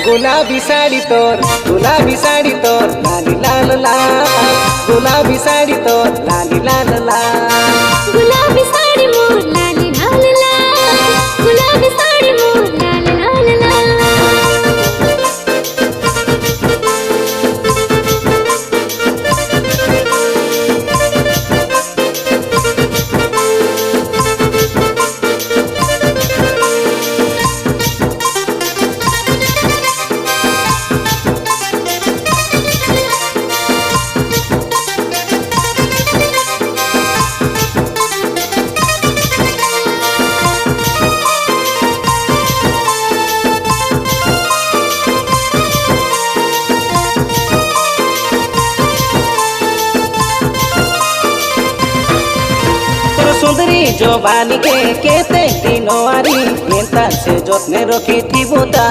गुलाबी साड़ी तोर लाली लाल लाल, गुलाबी साड़ी तोर लाली लाल लाल। गुलाबी साड़ी मोर लाली लाल लाल, गुलाबी साड़ी मोर लाली लाल लाल। सुंदरी जवानी के केते दिनवारी एंता से जत्ने रखी थी बोता।